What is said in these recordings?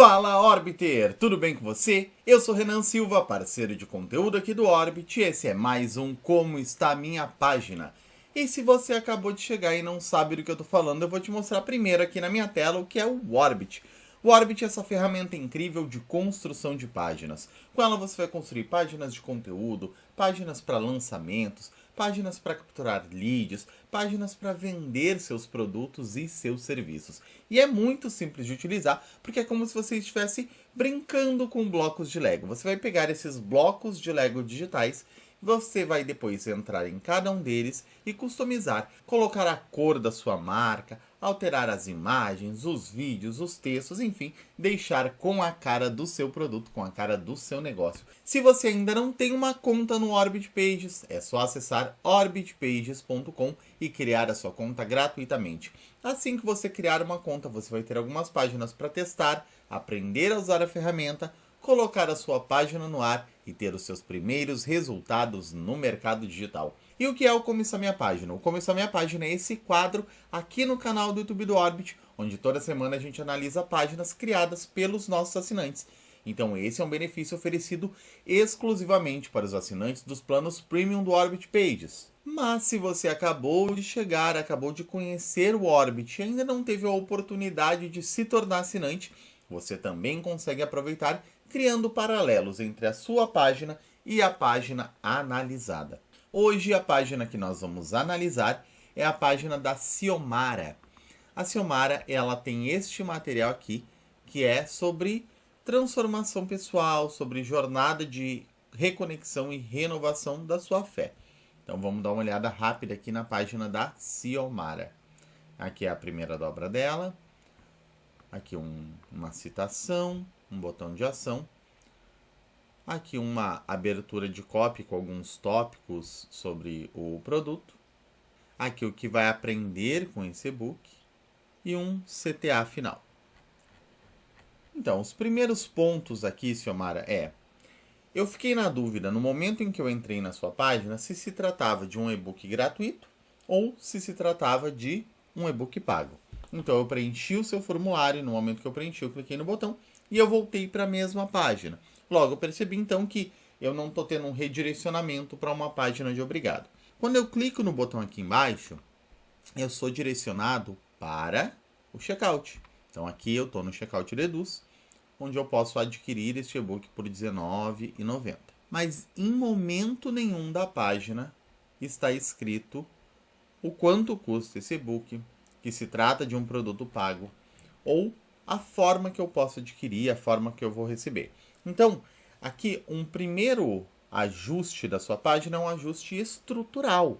Fala Orbiter, tudo bem com você? Eu sou Renan Silva, parceiro de conteúdo aqui do Orbit, e esse é mais um Como Está a Minha Página. E se você acabou de chegar e não sabe do que eu tô falando, eu vou te mostrar primeiro aqui na minha tela o que é o Orbit. O Orbit é essa ferramenta incrível de construção de páginas. Com ela você vai construir páginas de conteúdo, páginas para lançamentos, páginas para capturar leads, páginas para vender seus produtos e seus serviços. E é muito simples de utilizar, porque é como se você estivesse brincando com blocos de Lego. Você vai pegar esses blocos de Lego digitais, você vai depois entrar em cada um deles e customizar, colocar a cor da sua marca, alterar as imagens, os vídeos, os textos, enfim, deixar com a cara do seu produto, com a cara do seu negócio. Se você ainda não tem uma conta no Orbit Pages, é só acessar orbitpages.com e criar a sua conta gratuitamente. Assim que você criar uma conta, você vai ter algumas páginas para testar, aprender a usar a ferramenta, colocar a sua página no ar e ter os seus primeiros resultados no mercado digital. E o que é o Como Está Minha Página? O Como Está Minha Página é esse quadro aqui no canal do YouTube do Orbit, onde toda semana a gente analisa páginas criadas pelos nossos assinantes. Então esse é um benefício oferecido exclusivamente para os assinantes dos planos Premium do Orbit Pages. Mas se você acabou de chegar, acabou de conhecer o Orbit e ainda não teve a oportunidade de se tornar assinante, você também consegue aproveitar criando paralelos entre a sua página e a página analisada. Hoje a página que nós vamos analisar é a página da Ciomara. A Ciomara, ela tem este material aqui, que é sobre transformação pessoal, sobre jornada de reconexão e renovação da sua fé. Então vamos dar uma olhada rápida aqui na página da Ciomara. Aqui é a primeira dobra dela. Aqui uma citação, um botão de ação. Aqui uma abertura de copy com alguns tópicos sobre o produto. Aqui o que vai aprender com esse e-book. E um CTA final. Então, os primeiros pontos aqui, Ciomara, eu fiquei na dúvida, no momento em que eu entrei na sua página, se tratava de um e-book gratuito ou se tratava de um e-book pago. Então, eu preenchi o seu formulário, no momento que eu preenchi, eu cliquei no botão e eu voltei para a mesma página. Logo, eu percebi então que eu não estou tendo um redirecionamento para uma página de obrigado. Quando eu clico no botão aqui embaixo, eu sou direcionado para o checkout. Então aqui eu estou no Checkout Reduz, onde eu posso adquirir este e-book por R$19,90. Mas em momento nenhum da página está escrito o quanto custa esse e-book, que se trata de um produto pago, ou a forma que eu posso adquirir, a forma que eu vou receber. Então, aqui um primeiro ajuste da sua página é um ajuste estrutural,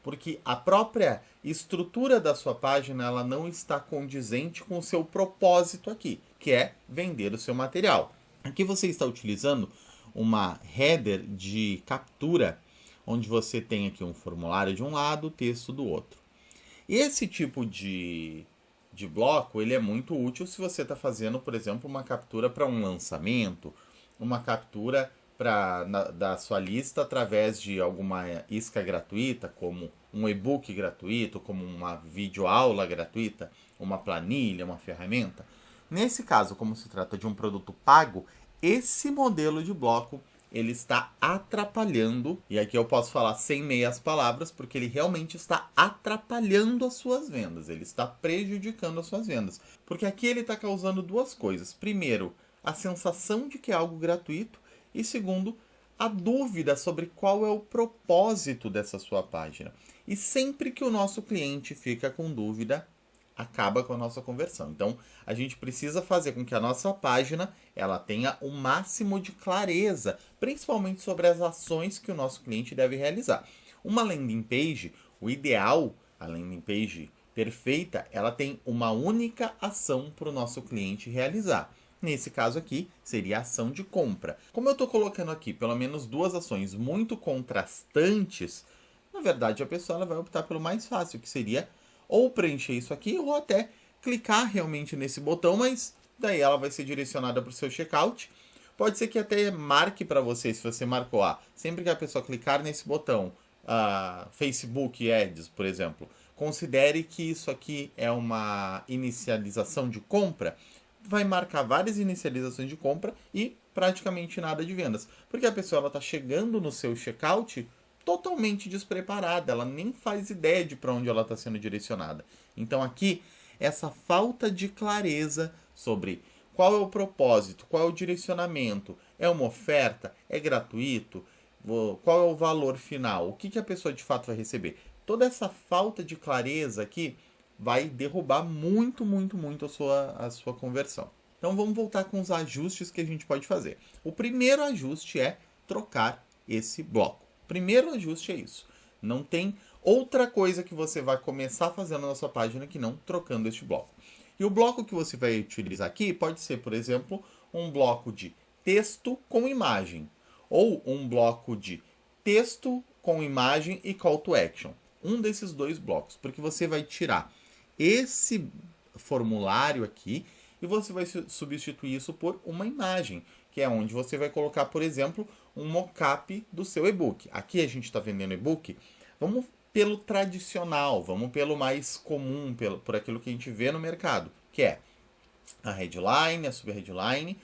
porque a própria estrutura da sua página ela não está condizente com o seu propósito aqui, que é vender o seu material. Aqui você está utilizando uma header de captura, onde você tem aqui um formulário de um lado, o texto do outro. Esse tipo de bloco ele é muito útil se você está fazendo, por exemplo, uma captura para um lançamento, uma captura da sua lista através de alguma isca gratuita, como um e-book gratuito, como uma videoaula gratuita, uma planilha, uma ferramenta. Nesse caso, como se trata de um produto pago, esse modelo de bloco ele está atrapalhando, e aqui eu posso falar sem meias palavras, porque ele realmente está atrapalhando as suas vendas, ele está prejudicando as suas vendas. Porque aqui ele está causando duas coisas. Primeiro, a sensação de que é algo gratuito, e segundo, a dúvida sobre qual é o propósito dessa sua página. E sempre que o nosso cliente fica com dúvida, acaba com a nossa conversão. Então, a gente precisa fazer com que a nossa página ela tenha o máximo de clareza, principalmente sobre as ações que o nosso cliente deve realizar. Uma landing page, o ideal, a landing page perfeita, ela tem uma única ação para o nosso cliente realizar. Nesse caso aqui, seria a ação de compra. Como eu estou colocando aqui pelo menos duas ações muito contrastantes, na verdade a pessoa ela vai optar pelo mais fácil, que seria ou preencher isso aqui, ou até clicar realmente nesse botão, mas daí ela vai ser direcionada para o seu checkout. Pode ser que até marque para você, se você marcou, sempre que a pessoa clicar nesse botão, Facebook Ads, por exemplo, considere que isso aqui é uma inicialização de compra, vai marcar várias inicializações de compra e praticamente nada de vendas. Porque a pessoa está chegando no seu checkout totalmente despreparada, ela nem faz ideia de para onde ela está sendo direcionada. Então aqui, essa falta de clareza sobre qual é o propósito, qual é o direcionamento, é uma oferta, é gratuito, qual é o valor final, o que a pessoa de fato vai receber. Toda essa falta de clareza aqui vai derrubar muito a sua conversão. Então vamos voltar com os ajustes que a gente pode fazer. O primeiro ajuste é trocar esse bloco. O primeiro ajuste é isso. Não tem outra coisa que você vai começar fazendo na sua página que não trocando este bloco. E o bloco que você vai utilizar aqui pode ser, por exemplo, um bloco de texto com imagem. Ou um bloco de texto com imagem e call to action. Um desses dois blocos. Porque você vai tirar esse formulário aqui e você vai substituir isso por uma imagem, que é onde você vai colocar, por exemplo, um mockup do seu e-book. Aqui a gente está vendendo e-book, vamos pelo tradicional, vamos pelo mais comum, por aquilo que a gente vê no mercado, que é a headline, a subheadline,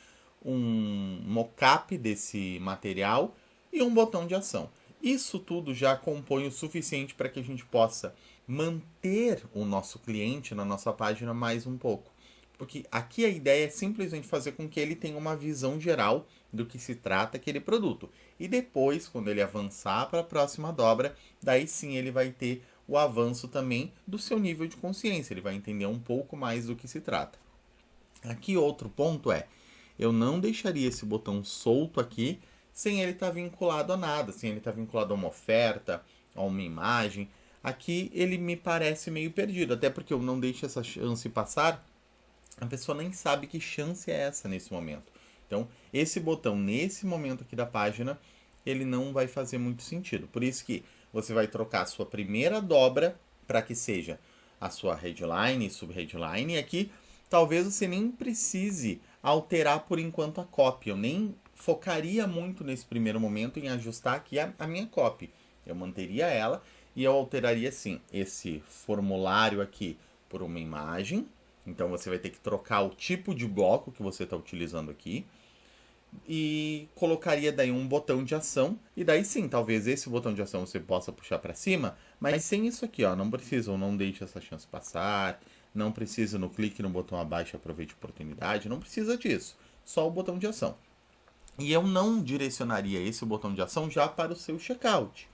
um mockup desse material e um botão de ação. Isso tudo já compõe o suficiente para que a gente possa manter o nosso cliente na nossa página mais um pouco. Porque aqui a ideia é simplesmente fazer com que ele tenha uma visão geral do que se trata aquele produto. E depois, quando ele avançar para a próxima dobra, daí sim ele vai ter o avanço também do seu nível de consciência. Ele vai entender um pouco mais do que se trata. Aqui outro ponto é, eu não deixaria esse botão solto aqui sem ele estar vinculado a nada, sem ele estar vinculado a uma oferta, a uma imagem. Aqui ele me parece meio perdido, até porque eu não deixo essa chance passar, a pessoa nem sabe que chance é essa nesse momento. Então, esse botão nesse momento aqui da página, ele não vai fazer muito sentido. Por isso que você vai trocar a sua primeira dobra para que seja a sua headline e subheadline. E aqui, talvez você nem precise alterar por enquanto a copy. Eu nem focaria muito nesse primeiro momento em ajustar aqui a minha copy. Eu manteria ela e eu alteraria sim esse formulário aqui por uma imagem. Então você vai ter que trocar o tipo de bloco que você está utilizando aqui. E colocaria daí um botão de ação. E daí sim, talvez esse botão de ação você possa puxar para cima. Mas sem isso aqui, ó. Não precisa ou não deixe essa chance passar. Não precisa no clique no botão abaixo, aproveite a oportunidade. Não precisa disso. Só o botão de ação. E eu não direcionaria esse botão de ação já para o seu checkout.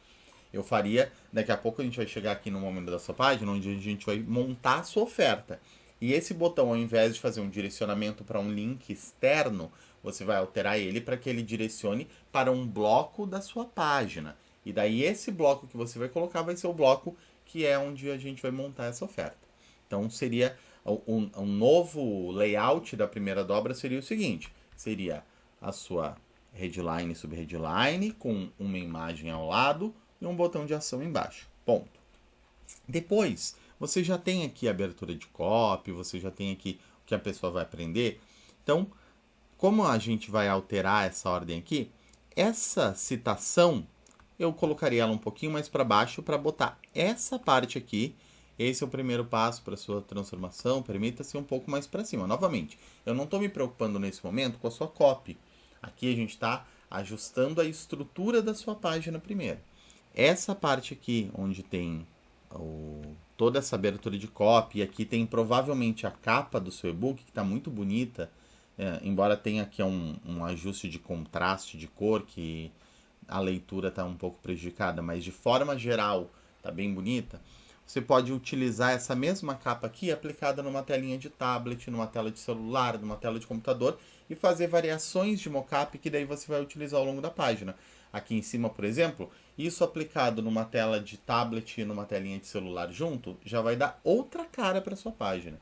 Eu faria, daqui a pouco a gente vai chegar aqui no momento da sua página, onde a gente vai montar a sua oferta. E esse botão, ao invés de fazer um direcionamento para um link externo, você vai alterar ele para que ele direcione para um bloco da sua página. E daí esse bloco que você vai colocar vai ser o bloco que é onde a gente vai montar essa oferta. Então seria um novo layout da primeira dobra seria o seguinte, seria a sua headline e subheadline com uma imagem ao lado e um botão de ação embaixo. Ponto. Depois, você já tem aqui a abertura de copy, você já tem aqui o que a pessoa vai aprender. Então, como a gente vai alterar essa ordem aqui, essa citação, eu colocaria ela um pouquinho mais para baixo para botar essa parte aqui. Esse é o primeiro passo para a sua transformação, permita-se um pouco mais para cima. Novamente, eu não estou me preocupando nesse momento com a sua copy. Aqui a gente está ajustando a estrutura da sua página primeiro. Essa parte aqui, onde tem toda essa abertura de copy, aqui tem provavelmente a capa do seu e-book, que está muito bonita, embora tenha aqui um ajuste de contraste de cor, que a leitura está um pouco prejudicada, mas de forma geral está bem bonita. Você pode utilizar essa mesma capa aqui aplicada numa telinha de tablet, numa tela de celular, numa tela de computador e fazer variações de mockup que daí você vai utilizar ao longo da página. Aqui em cima, por exemplo, isso aplicado numa tela de tablet e numa telinha de celular junto, já vai dar outra cara para sua página.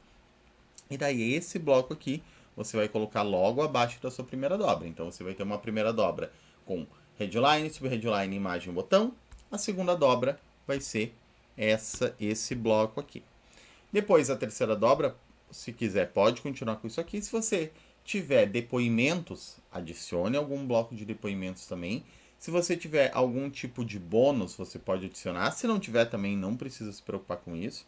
E daí esse bloco aqui, você vai colocar logo abaixo da sua primeira dobra. Então você vai ter uma primeira dobra com headline, subheadline, imagem, botão. A segunda dobra vai ser esse bloco aqui. Depois a terceira dobra, se quiser, pode continuar com isso aqui. Se você tiver depoimentos, adicione algum bloco de depoimentos também. Se você tiver algum tipo de bônus, você pode adicionar. Se não tiver também, não precisa se preocupar com isso.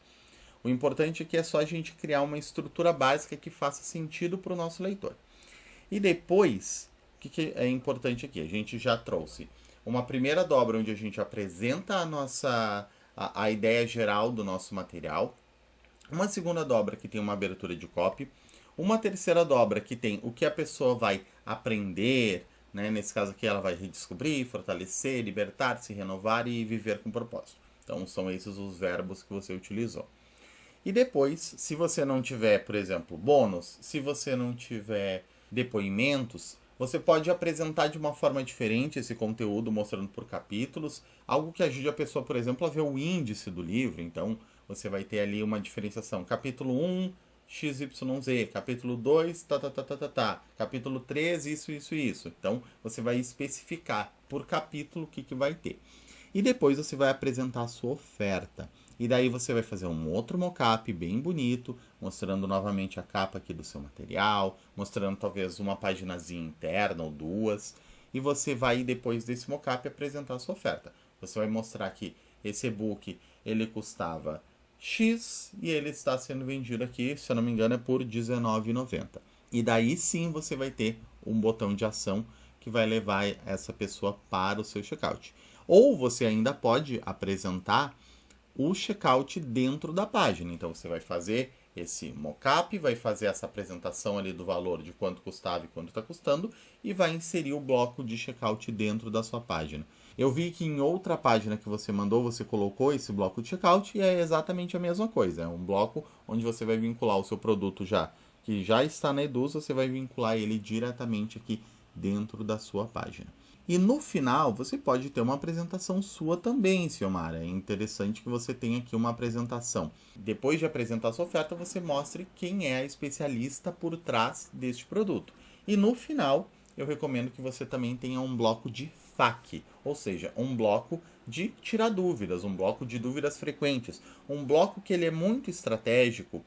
O importante aqui é só a gente criar uma estrutura básica que faça sentido para o nosso leitor. E depois, o que é importante aqui? A gente já trouxe uma primeira dobra onde a gente apresenta a ideia geral do nosso material, uma segunda dobra que tem uma abertura de copy, uma terceira dobra que tem o que a pessoa vai aprender, né? Nesse caso aqui ela vai redescobrir, fortalecer, libertar-se, renovar e viver com propósito. Então são esses os verbos que você utilizou. E depois, se você não tiver, por exemplo, bônus, se você não tiver depoimentos, você pode apresentar de uma forma diferente esse conteúdo, mostrando por capítulos, algo que ajude a pessoa, por exemplo, a ver o índice do livro. Então, você vai ter ali uma diferenciação. Capítulo 1, XYZ. Capítulo 2, Capítulo 3, isso. Então, você vai especificar por capítulo o que vai ter. E depois você vai apresentar a sua oferta. E daí você vai fazer um outro mockup bem bonito, mostrando novamente a capa aqui do seu material, mostrando talvez uma paginazinha interna ou duas. E você vai, depois desse mockup, apresentar a sua oferta. Você vai mostrar que esse e-book ele custava X e ele está sendo vendido aqui, se eu não me engano, é por R$19,90. E daí sim você vai ter um botão de ação que vai levar essa pessoa para o seu checkout. Ou você ainda pode apresentar o checkout dentro da página. Então você vai fazer esse mockup, vai fazer essa apresentação ali do valor de quanto custava e quanto está custando e vai inserir o bloco de checkout dentro da sua página. Eu vi que em outra página que você mandou, você colocou esse bloco de checkout e é exatamente a mesma coisa. É um bloco onde você vai vincular o seu produto que já está na Eduz, você vai vincular ele diretamente aqui dentro da sua página. E no final, você pode ter uma apresentação sua também, Ciomara. É interessante que você tenha aqui uma apresentação. Depois de apresentar a sua oferta, você mostre quem é a especialista por trás deste produto. E no final, eu recomendo que você também tenha um bloco de FAQ, ou seja, um bloco de tirar dúvidas, um bloco de dúvidas frequentes. Um bloco que ele é muito estratégico,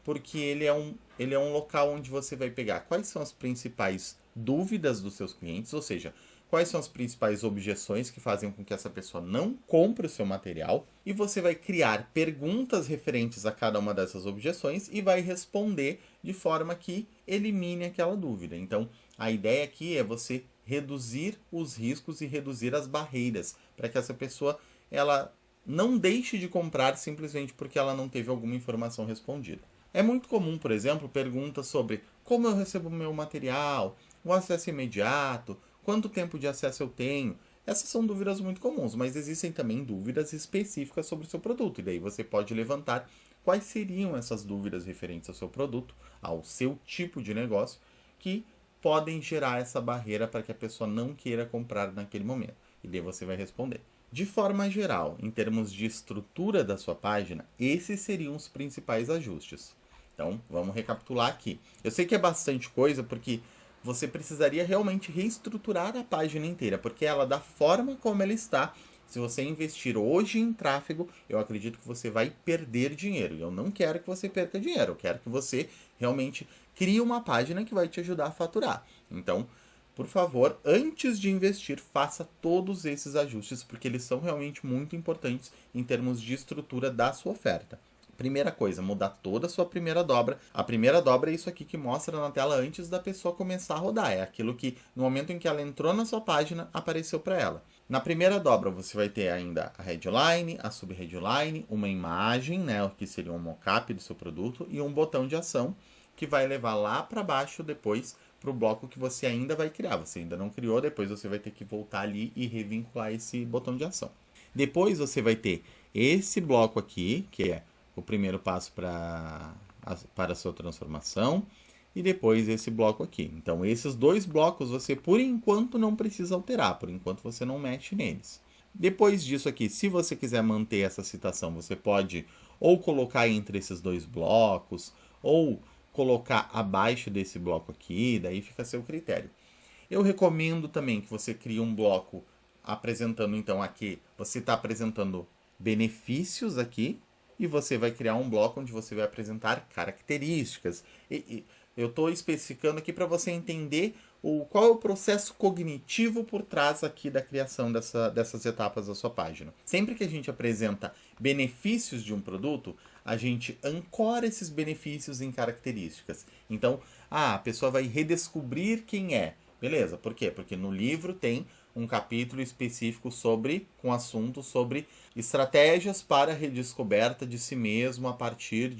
porque ele é um local onde você vai pegar quais são as principais dúvidas dos seus clientes, ou seja, quais são as principais objeções que fazem com que essa pessoa não compre o seu material, e você vai criar perguntas referentes a cada uma dessas objeções e vai responder de forma que elimine aquela dúvida. Então, a ideia aqui é você reduzir os riscos e reduzir as barreiras para que essa pessoa ela não deixe de comprar simplesmente porque ela não teve alguma informação respondida. É muito comum, por exemplo, perguntas sobre como eu recebo o meu material, o acesso imediato, quanto tempo de acesso eu tenho. Essas são dúvidas muito comuns, mas existem também dúvidas específicas sobre o seu produto. E daí você pode levantar quais seriam essas dúvidas referentes ao seu produto, ao seu tipo de negócio, que podem gerar essa barreira para que a pessoa não queira comprar naquele momento. E daí você vai responder. De forma geral, em termos de estrutura da sua página, esses seriam os principais ajustes. Então, vamos recapitular aqui. Eu sei que é bastante coisa, porque você precisaria realmente reestruturar a página inteira, porque ela, da forma como ela está, se você investir hoje em tráfego, eu acredito que você vai perder dinheiro. Eu não quero que você perca dinheiro, eu quero que você realmente crie uma página que vai te ajudar a faturar. Então, por favor, antes de investir, faça todos esses ajustes, porque eles são realmente muito importantes em termos de estrutura da sua oferta. Primeira coisa, mudar toda a sua primeira dobra. A primeira dobra é isso aqui que mostra na tela antes da pessoa começar a rodar. É aquilo que, no momento em que ela entrou na sua página, apareceu para ela. Na primeira dobra, você vai ter ainda a headline, a subheadline, uma imagem, né, que seria um mockup do seu produto, e um botão de ação, que vai levar lá para baixo depois para o bloco que você ainda vai criar. Você ainda não criou, depois você vai ter que voltar ali e revincular esse botão de ação. Depois você vai ter esse bloco aqui, que é o primeiro passo para a sua transformação, e depois esse bloco aqui. Então, esses dois blocos você, por enquanto, não precisa alterar, por enquanto você não mexe neles. Depois disso aqui, se você quiser manter essa citação, você pode ou colocar entre esses dois blocos, ou colocar abaixo desse bloco aqui, daí fica a seu critério. Eu recomendo também que você crie um bloco apresentando, então, aqui, você está apresentando benefícios aqui, e você vai criar um bloco onde você vai apresentar características. Eu estou especificando aqui para você entender qual é o processo cognitivo por trás aqui da criação dessas etapas da sua página. Sempre que a gente apresenta benefícios de um produto, a gente ancora esses benefícios em características. Então, a pessoa vai redescobrir quem é. Beleza, por quê? Porque no livro tem um capítulo específico com assunto sobre estratégias para a redescoberta de si mesmo a partir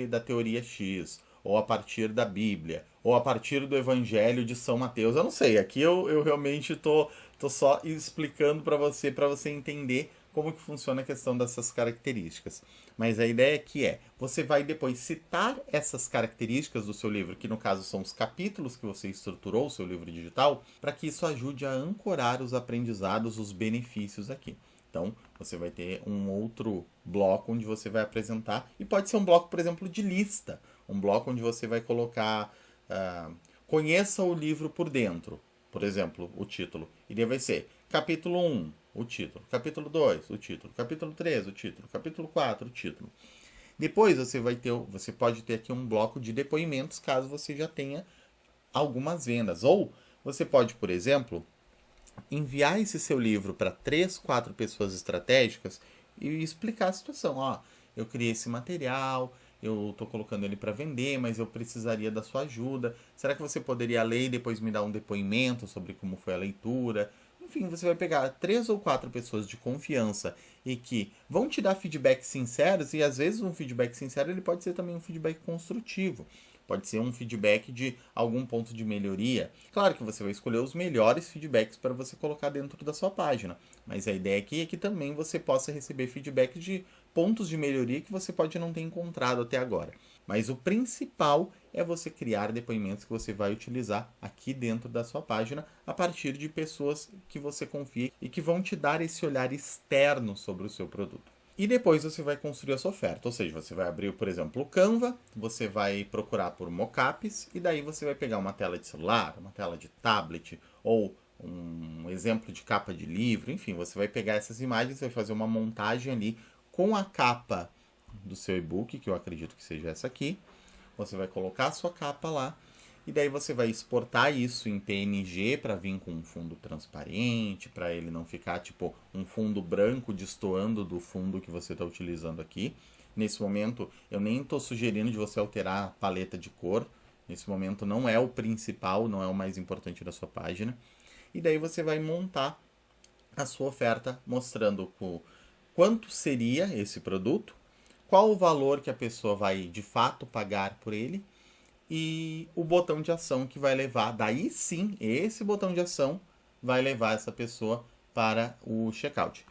da teoria X, ou a partir da Bíblia, ou a partir do Evangelho de São Mateus. Eu não sei, aqui eu realmente tô só explicando para você entender como que funciona a questão dessas características. Mas a ideia aqui você vai depois citar essas características do seu livro, que no caso são os capítulos que você estruturou, o seu livro digital, para que isso ajude a ancorar os aprendizados, os benefícios aqui. Então, você vai ter um outro bloco onde você vai apresentar, e pode ser um bloco, por exemplo, de lista, um bloco onde você vai colocar conheça o livro por dentro, por exemplo, o título. E daí vai ser capítulo 1, o título. Capítulo 2, o título. Capítulo 3, o título. Capítulo 4, o título. Depois você pode ter aqui um bloco de depoimentos, caso você já tenha algumas vendas. Ou você pode, por exemplo, enviar esse seu livro para 3, 4 pessoas estratégicas e explicar a situação. Ó, eu criei esse material, eu estou colocando ele para vender, mas eu precisaria da sua ajuda. Será que você poderia ler e depois me dar um depoimento sobre como foi a leitura? Enfim, você vai pegar 3 ou 4 pessoas de confiança e que vão te dar feedbacks sinceros, e às vezes um feedback sincero ele pode ser também um feedback construtivo. Pode ser um feedback de algum ponto de melhoria. Claro que você vai escolher os melhores feedbacks para você colocar dentro da sua página. Mas a ideia aqui é que também você possa receber feedback de pontos de melhoria que você pode não ter encontrado até agora. Mas o principal é você criar depoimentos que você vai utilizar aqui dentro da sua página a partir de pessoas que você confia e que vão te dar esse olhar externo sobre o seu produto. E depois você vai construir a sua oferta, ou seja, você vai abrir, por exemplo, o Canva, você vai procurar por mockups e daí você vai pegar uma tela de celular, uma tela de tablet ou um exemplo de capa de livro, enfim, você vai pegar essas imagens, vai fazer uma montagem ali com a capa do seu e-book, que eu acredito que seja essa aqui. Você vai colocar a sua capa lá e daí você vai exportar isso em PNG para vir com um fundo transparente, para ele não ficar tipo um fundo branco destoando do fundo que você está utilizando aqui. Nesse momento eu nem estou sugerindo de você alterar a paleta de cor. Nesse momento não é o principal, não é o mais importante da sua página. E daí você vai montar a sua oferta mostrando quanto seria esse produto, qual o valor que a pessoa vai de fato pagar por ele, e o botão de ação que vai levar, daí sim, esse botão de ação vai levar essa pessoa para o checkout.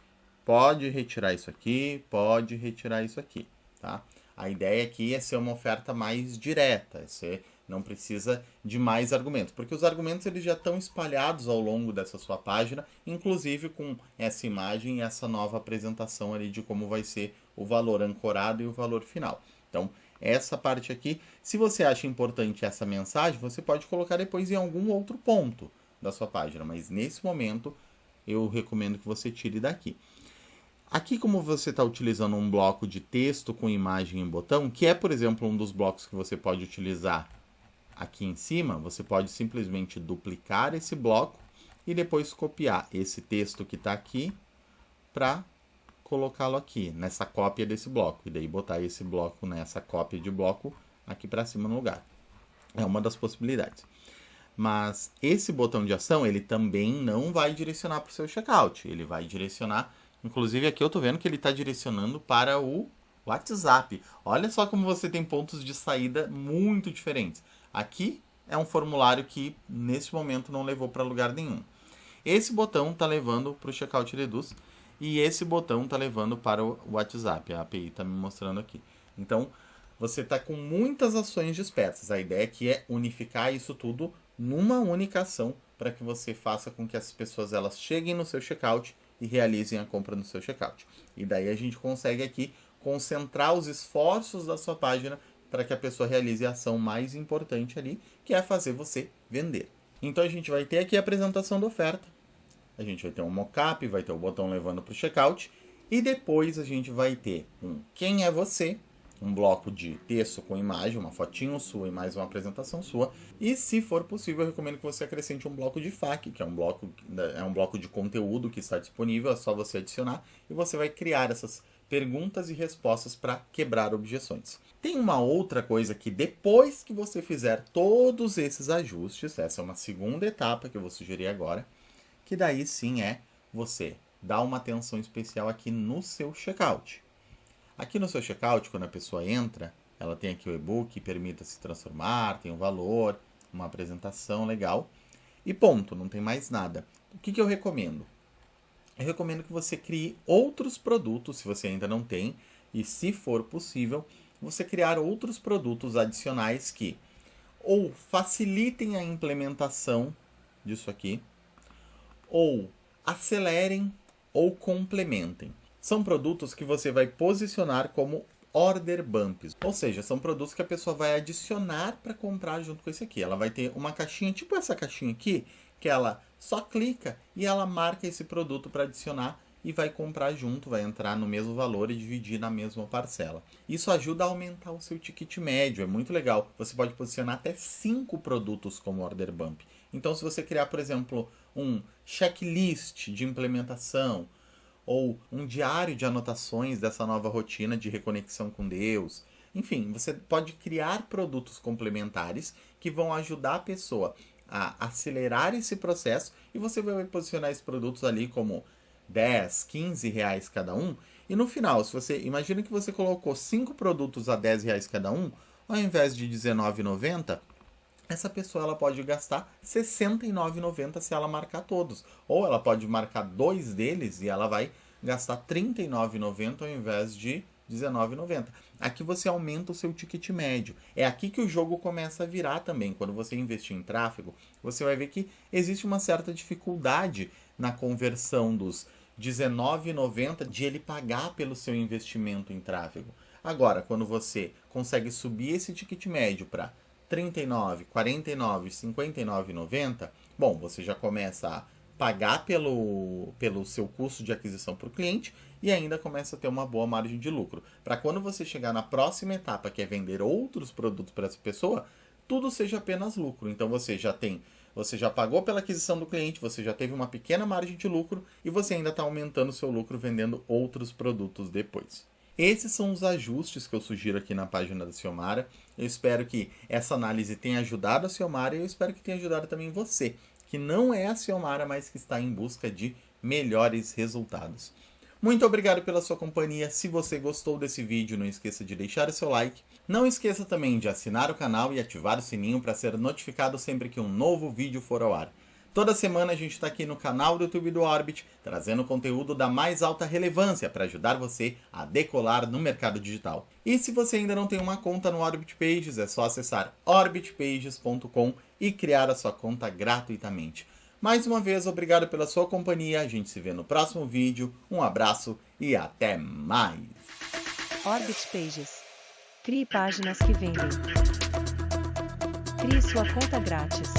Pode retirar isso aqui, pode retirar isso aqui, tá? A ideia aqui é ser uma oferta mais direta, você não precisa de mais argumentos, porque os argumentos eles já estão espalhados ao longo dessa sua página, inclusive com essa imagem e essa nova apresentação ali de como vai ser o valor ancorado e o valor final. Então, essa parte aqui, se você acha importante essa mensagem, você pode colocar depois em algum outro ponto da sua página, mas nesse momento eu recomendo que você tire daqui. Aqui, como você está utilizando um bloco de texto com imagem e botão, que é, por exemplo, um dos blocos que você pode utilizar aqui em cima, você pode simplesmente duplicar esse bloco e depois copiar esse texto que está aqui para colocá-lo aqui, nessa cópia desse bloco, e daí botar esse bloco nessa cópia de bloco aqui para cima no lugar. É uma das possibilidades. Mas esse botão de ação, ele também não vai direcionar para o seu checkout, ele vai direcionar, inclusive aqui eu estou vendo que ele está direcionando para o WhatsApp. Olha só como você tem pontos de saída muito diferentes. Aqui é um formulário que nesse momento não levou para lugar nenhum. Esse botão está levando para o Checkout Reduz e esse botão está levando para o WhatsApp. A API está me mostrando aqui. Então, você está com muitas ações dispersas. A ideia aqui é unificar isso tudo numa única ação para que você faça com que as pessoas elas cheguem no seu checkout e realizem a compra no seu checkout. E daí a gente consegue aqui concentrar os esforços da sua página para que a pessoa realize a ação mais importante ali, que é fazer você vender. Então a gente vai ter aqui a apresentação da oferta, a gente vai ter um mockup, vai ter o botão levando para o checkout, e depois a gente vai ter um quem é você um bloco de texto com imagem, uma fotinho sua e mais uma apresentação sua. E se for possível, eu recomendo que você acrescente um bloco de FAQ, que é um bloco de conteúdo que está disponível, é só você adicionar e você vai criar essas perguntas e respostas para quebrar objeções. Tem uma outra coisa que depois que você fizer todos esses ajustes, essa é uma segunda etapa que eu vou sugerir agora, que daí sim é você dar uma atenção especial aqui no seu checkout. Aqui no seu checkout, quando a pessoa entra, ela tem aqui o e-book, permita-se transformar, tem um valor, uma apresentação legal e ponto, não tem mais nada. O que eu recomendo? Eu recomendo que você crie outros produtos, se você ainda não tem, e se for possível, você criar outros produtos adicionais que ou facilitem a implementação disso aqui, ou acelerem ou complementem. São produtos que você vai posicionar como order bumps, ou seja, são produtos que a pessoa vai adicionar para comprar junto com esse aqui. Ela vai ter uma caixinha, tipo essa caixinha aqui, que ela só clica e ela marca esse produto para adicionar e vai comprar junto, vai entrar no mesmo valor e dividir na mesma parcela. Isso ajuda a aumentar o seu ticket médio, é muito legal. Você pode posicionar até 5 produtos como order bump. Então, se você criar, por exemplo, um checklist de implementação, ou um diário de anotações dessa nova rotina de reconexão com Deus. Enfim, você pode criar produtos complementares que vão ajudar a pessoa a acelerar esse processo e você vai posicionar esses produtos ali como 10, 15 reais cada um. E no final, se você imagina que você colocou 5 produtos a 10 reais cada um, ao invés de R$19,90, essa pessoa ela pode gastar R$ 69,90 se ela marcar todos. Ou ela pode marcar 2 deles e ela vai gastar R$ 39,90 ao invés de R$ 19,90. Aqui você aumenta o seu ticket médio. É aqui que o jogo começa a virar também. Quando você investir em tráfego, você vai ver que existe uma certa dificuldade na conversão dos R$ 19,90 de ele pagar pelo seu investimento em tráfego. Agora, quando você consegue subir esse ticket médio para R$39, R$49, R$59,90, bom, você já começa a pagar pelo seu custo de aquisição para o cliente e ainda começa a ter uma boa margem de lucro. Para quando você chegar na próxima etapa, que é vender outros produtos para essa pessoa, tudo seja apenas lucro. Então você já pagou pela aquisição do cliente, você já teve uma pequena margem de lucro e você ainda está aumentando o seu lucro vendendo outros produtos depois. Esses são os ajustes que eu sugiro aqui na página da Ciomara. Eu espero que essa análise tenha ajudado a Ciomara e eu espero que tenha ajudado também você, que não é a Ciomara, mas que está em busca de melhores resultados. Muito obrigado pela sua companhia. Se você gostou desse vídeo, não esqueça de deixar o seu like. Não esqueça também de assinar o canal e ativar o sininho para ser notificado sempre que um novo vídeo for ao ar. Toda semana a gente está aqui no canal do YouTube do Orbit, trazendo conteúdo da mais alta relevância para ajudar você a decolar no mercado digital. E se você ainda não tem uma conta no Orbit Pages, é só acessar orbitpages.com e criar a sua conta gratuitamente. Mais uma vez, obrigado pela sua companhia, a gente se vê no próximo vídeo, um abraço e até mais! Orbit Pages. Crie páginas que vendem. Crie sua conta grátis.